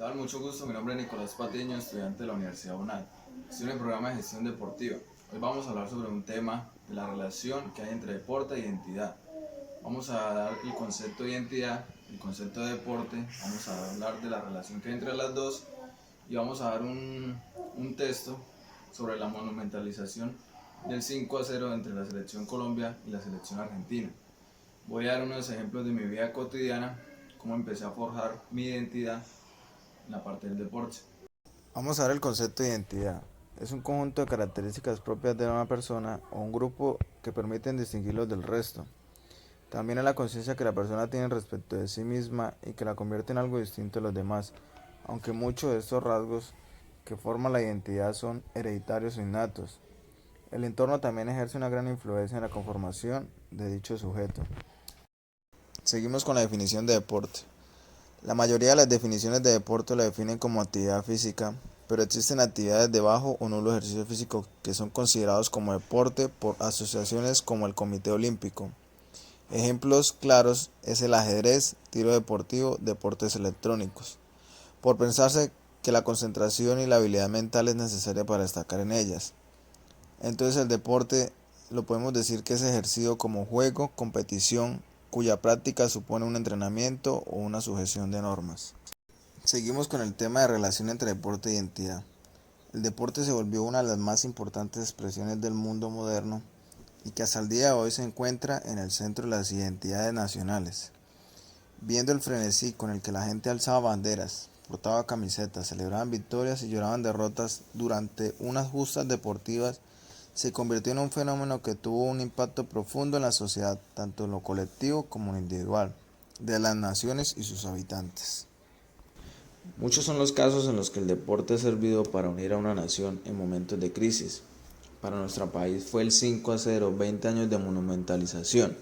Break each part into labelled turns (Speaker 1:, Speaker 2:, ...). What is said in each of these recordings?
Speaker 1: tal? Mucho gusto, mi nombre es Nicolás Patiño, estudiante de la Universidad UNAD. Estoy en el programa de gestión deportiva. Hoy vamos a hablar sobre un tema de la relación que hay entre deporte e identidad. Vamos a dar el concepto de identidad, el concepto de deporte, vamos a hablar de la relación que hay entre las dos y vamos a dar un texto sobre la monumentalización del 5-0 entre la selección Colombia y la selección Argentina. Voy a dar unos ejemplos de mi vida cotidiana, cómo empecé a forjar mi identidad en la parte del deporte.
Speaker 2: Vamos a ver el concepto de identidad. Es un conjunto de características propias de una persona o un grupo que permiten distinguirlos del resto. También es la conciencia que la persona tiene respecto de sí misma y que la convierte en algo distinto de los demás, aunque muchos de estos rasgos que forman la identidad son hereditarios o innatos. El entorno también ejerce una gran influencia en la conformación de dicho sujeto. Seguimos con la definición de deporte. La mayoría de las definiciones de deporte lo definen como actividad física, pero existen actividades de bajo o nulo ejercicio físico que son considerados como deporte por asociaciones como el Comité Olímpico. Ejemplos claros es el ajedrez, tiro deportivo, deportes electrónicos, por pensarse que la concentración y la habilidad mental es necesaria para destacar en ellas. Entonces el deporte lo podemos decir que es ejercido como juego, competición, cuya práctica supone un entrenamiento o una sujeción de normas. Seguimos con el tema de relación entre deporte e identidad. El deporte se volvió una de las más importantes expresiones del mundo moderno y que hasta el día de hoy se encuentra en el centro de las identidades nacionales. Viendo el frenesí con el que la gente alzaba banderas, portaba camisetas, celebraban victorias y lloraban derrotas durante unas justas deportivas, se convirtió en un fenómeno que tuvo un impacto profundo en la sociedad, tanto en lo colectivo como en lo individual, de las naciones y sus habitantes.
Speaker 3: Muchos son los casos en los que el deporte ha servido para unir a una nación en momentos de crisis. Para nuestro país fue el 5-0, 20 años de monumentalización.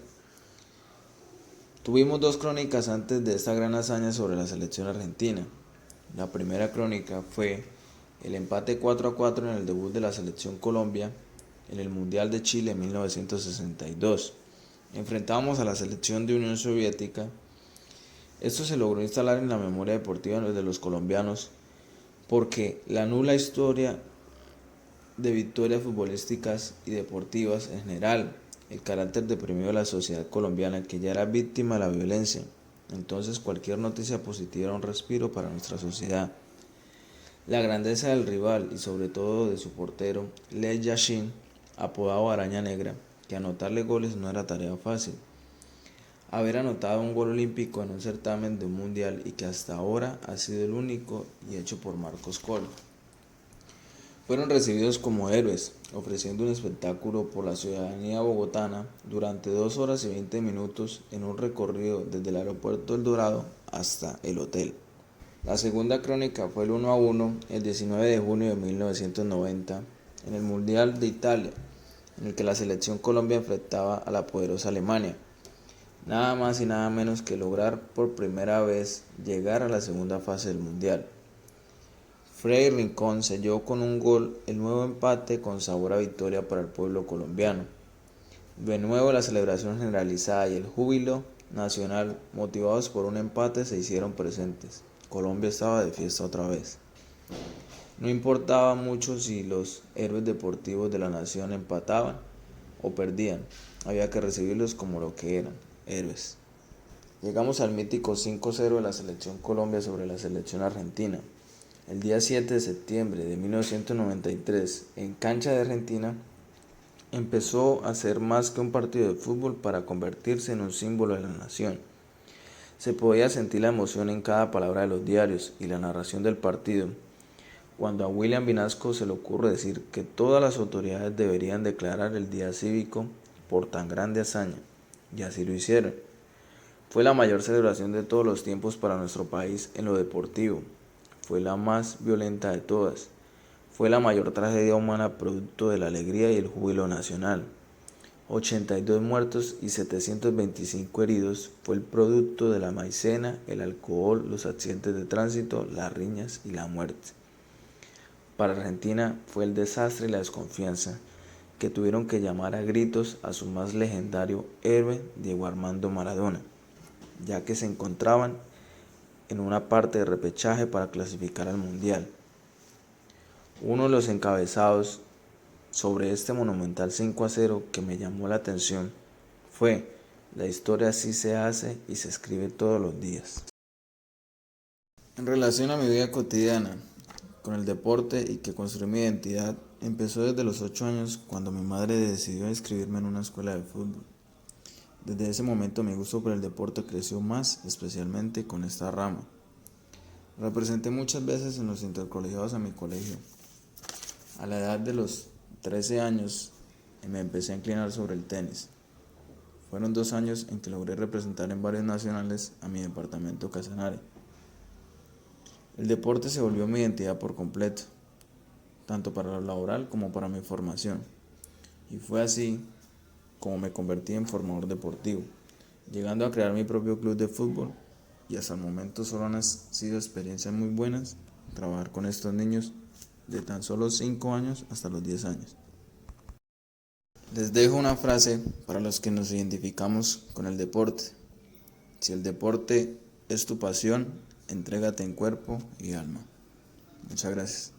Speaker 3: Tuvimos dos crónicas antes de esta gran hazaña sobre la selección argentina. La primera crónica fue el empate 4-4 en el debut de la selección Colombia en el Mundial de Chile en 1962. Enfrentábamos a la selección de Unión Soviética. Esto se logró instalar en la memoria deportiva de los colombianos porque la nula historia de victorias futbolísticas y deportivas en general, el carácter deprimido de la sociedad colombiana que ya era víctima de la violencia. Entonces cualquier noticia positiva era un respiro para nuestra sociedad. La grandeza del rival y sobre todo de su portero, Lev Yashin, apodado Araña Negra, que anotarle goles no era tarea fácil. Haber anotado un gol olímpico en un certamen de un mundial y que hasta ahora ha sido el único y hecho por Marcos Col. Fueron recibidos como héroes, ofreciendo un espectáculo por la ciudadanía bogotana durante 2 horas y 20 minutos en un recorrido desde el aeropuerto El Dorado hasta el hotel. La segunda crónica fue el 1-1 el 19 de junio de 1990 en el Mundial de Italia, en el que la selección Colombia enfrentaba a la poderosa Alemania. Nada más y nada menos que lograr por primera vez llegar a la segunda fase del Mundial. Freddy Rincón selló con un gol el nuevo empate con sabor a victoria para el pueblo colombiano. De nuevo la celebración generalizada y el júbilo nacional motivados por un empate se hicieron presentes. Colombia estaba de fiesta otra vez. No importaba mucho si los héroes deportivos de la nación empataban o perdían, había que recibirlos como lo que eran, héroes. Llegamos al mítico 5-0 de la selección Colombia sobre la selección argentina. El día 7 de septiembre de 1993, en cancha de Argentina, empezó a ser más que un partido de fútbol para convertirse en un símbolo de la nación. Se podía sentir la emoción en cada palabra de los diarios y la narración del partido. Cuando a William Vinasco se le ocurre decir que todas las autoridades deberían declarar el día cívico por tan grande hazaña, y así lo hicieron. Fue la mayor celebración de todos los tiempos para nuestro país en lo deportivo. Fue la más violenta de todas. Fue la mayor tragedia humana producto de la alegría y el júbilo nacional. 82 muertos y 725 heridos fue el producto de la maicena, el alcohol, los accidentes de tránsito, las riñas y la muerte. Para Argentina fue el desastre y la desconfianza, que tuvieron que llamar a gritos a su más legendario héroe, Diego Armando Maradona, ya que se encontraban en una parte de repechaje para clasificar al Mundial. Uno de los encabezados sobre este monumental 5-0 que me llamó la atención fue: la historia así se hace y se escribe todos los días.
Speaker 2: En relación a mi vida cotidiana con el deporte y que construí mi identidad, empezó desde los 8 años cuando mi madre decidió inscribirme en una escuela de fútbol. Desde ese momento mi gusto por el deporte creció más, especialmente con esta rama. Representé muchas veces en los intercolegiados a mi colegio. A la edad de los 13 años me empecé a inclinar sobre el tenis. Fueron 2 años en que logré representar en varios nacionales a mi departamento Casanare. El deporte se volvió mi identidad por completo, tanto para lo laboral como para mi formación. Y fue así como me convertí en formador deportivo, llegando a crear mi propio club de fútbol, y hasta el momento solo han sido experiencias muy buenas trabajar con estos niños de tan solo 5 años hasta los 10 años. Les dejo una frase para los que nos identificamos con el deporte. Si el deporte es tu pasión, entrégate en cuerpo y alma. Muchas gracias.